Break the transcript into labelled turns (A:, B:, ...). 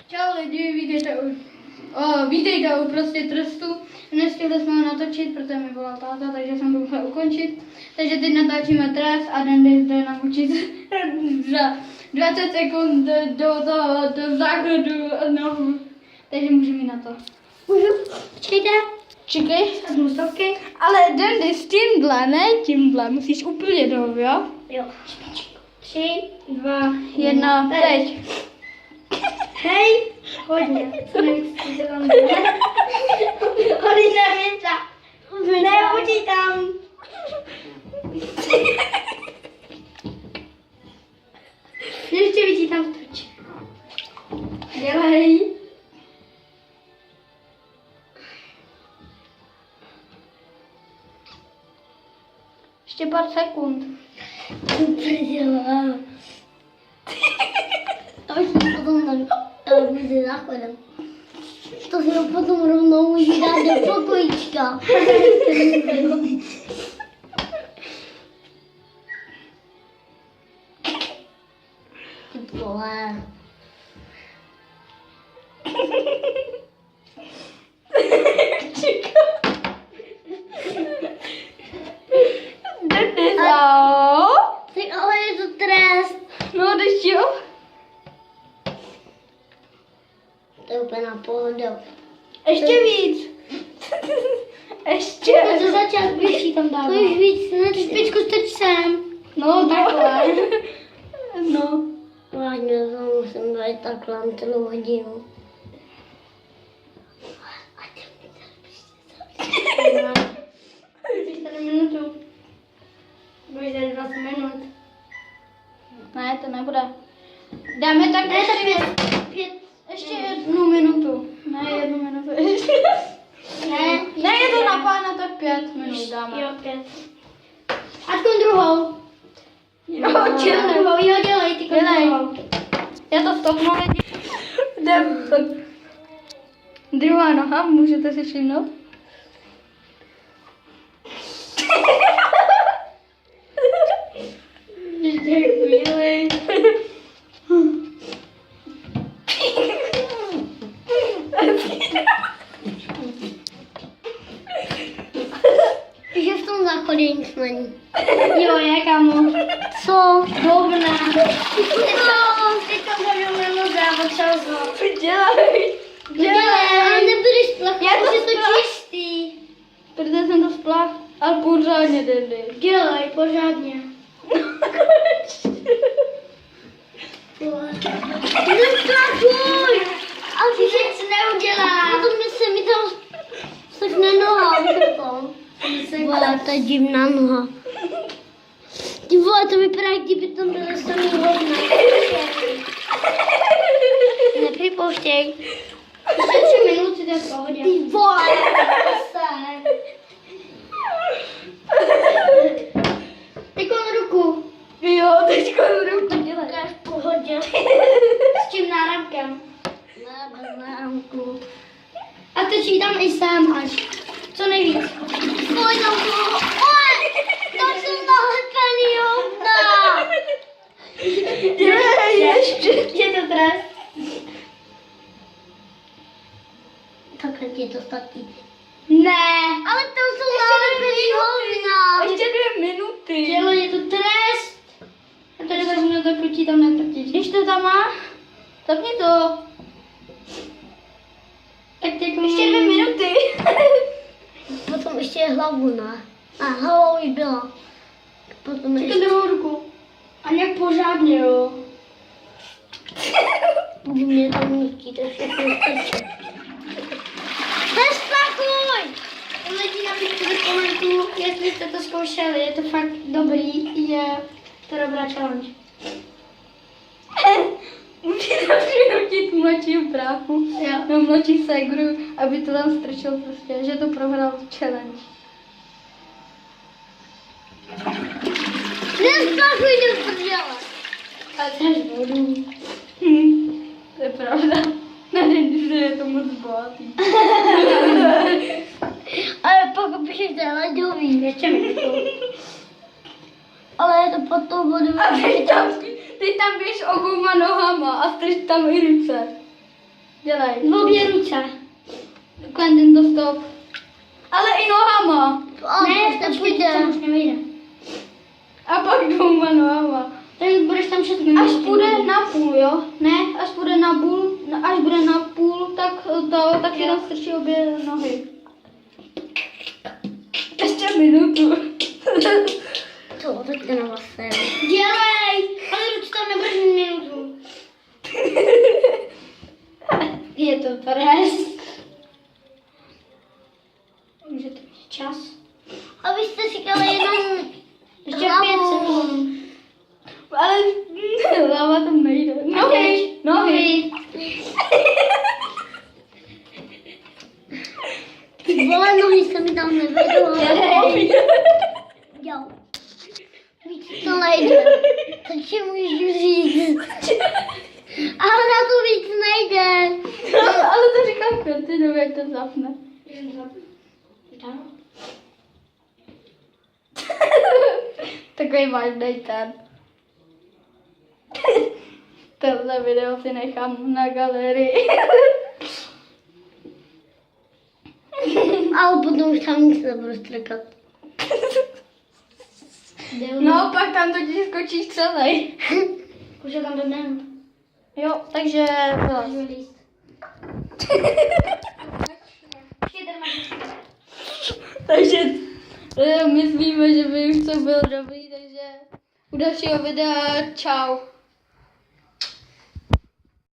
A: Čau lidi, vítejte u prostě trestu. Nestihli jsme ho natočit, protože mi volal táta, takže jsem to musel ukončit. Takže teď natáčíme trest a Den jde nám učit za 20 sekund do záchodu nohu. Takže můžeme jít na to.
B: Můžu? Počkejte.
A: Čekej, vezmu stovky. Ale Den s tímhle, ne tímhle, musíš úplně dolů, jo?
B: Jo. 3,
A: 2, 1, teď.
B: Hej, hodně. Co nevíc, co tam bude. Hodně nevíta. Neučítám. Ještě vyčítám stručně.
A: Dělej. Ještě pár sekund.
B: Dělám. To už potom bude záchodem. To se potom rovnou může dát do pokojíčka. Ty vole. Ty ale je to trest.
A: No, jdeš jo?
B: To je úplně na pohodu.
A: Ještě víc. Ještě.
B: To začát větší tam dává. To už víc, ne? Špičku strč sem.
A: No, takhle. No.
B: Vážně, to musím být takhle celou hodinu.
A: Už tady minutu.
B: Budeš tady 20 minut.
A: Ne, to nebude. Dáme tak
B: Ne, tak 5.
A: ještě 1 minutu. Ne, 1 minutu. Ne, je to na pána, tak 5 minut dáme.
B: Jo, 5. Ačkon druhou.
A: Jo,
B: Druhou, jo, dělej, ty
A: Dělej.
B: druhou.
A: Já to stopnu lidi. Jdem. Druhá noha, můžete si všimnout?
B: Ještě chvíli. Že v tom záchodě nic není.
A: Jo, je kámo.
B: Co?
A: Hovna.
B: Teď tam budeme dávat čas.
A: Dělej.
B: Dělej, ale nebudeš plachovat,
A: Já to
B: je to
A: splách.
B: čistý.
A: Protože jsem to splach, ale pořádně Dendy.
B: Dělej, pořádně. Nesplachuj! A ty nic neuděláš. Potom se mi tam stakne noha. Vole, to je divná noha. Ty vole, to vypadá, jak kdyby tam byly samý hovna. Nepřipouštěj.
A: Ještě 3 minuty, to je v pohodě.
B: Ty vole, Teďko na ruku.
A: Jo, teďko ruku dělej.
B: To je v pohodě. S tím náramkem. Ne, bez náramku. A teď jí tam i sem až. Co nejvíc. Pojď tam to. To jsou nahlepený hovna.
A: Dělej, ještě.
B: Je to trest. Takhle ti to stačí.
A: Ne.
B: Ale to jsou nahlepený hovna.
A: Ještě 2 minuty.
B: Dělo, je to trest.
A: Já tady vezmu to krutí tam netrtíš. Ještě tam má? Zapni to.
B: Tak teď
A: Ještě 2 minuty.
B: Potom ještě je hlavu, ne? A hlavou jí byla. Potom
A: Ještě
B: ještě...
A: druhou ruku. A nějak pořádně, jo.
B: Mě tam nutí, to všechno stačí. Nesplachuj!
A: Lidi, napište do komentů, jestli jste to zkoušeli. Je to fakt dobrý. Je to dobrá challenge. Můžete přinutit mladšího bráchu, nebo mladší ségru, aby to tam strčil prostě, že to prohrál challenge.
B: Nesplachuj do prdele!
A: A chceš vodu. To je pravda. Na den, že je to moc bohatý.
B: Ale pokud píšeš to je ledový, ještě mi to. Ale je to pod tou vodou.
A: A teď tam běž oboma nohama a strč tam i ruce. Dělej.
B: V obě ruce.
A: Quentin to stop. Ale i nohama.
B: Ne, to půjde. To už nevyjde.
A: A pak dvouma nohama.
B: Ten budeš tam 6 minut.
A: Až půjde na půl, jo? Ne, až půjde na půl, až bude na půl, tak jenom strčí obě nohy. Ještě minutu.
B: To, tak jde na vás. Dělej! Ale ruce tam nebudeš mít minutu. Je to pres. Můžete mít čas. A vy jste říkali jenom ještě 5 sekund.
A: Ale hlava tam nejde. Nohy.
B: Ty vole, nohy se mi tam nevedou. Jo. Víc to nejde. To ti můžu říct. Ale na to víc nejde.
A: Ale to říkám Quentinovi, jak to zapne. Takový vážnej ten. Tohle video si nechám na galerii.
B: Ale potom už tam nic nebudu strkat.
A: No, pak tam totiž skočíš celý.
B: Už je tam dodám.
A: Jo, takže byla. Takže myslíme, že by už to bylo dobrý, takže u dalšího videa čau.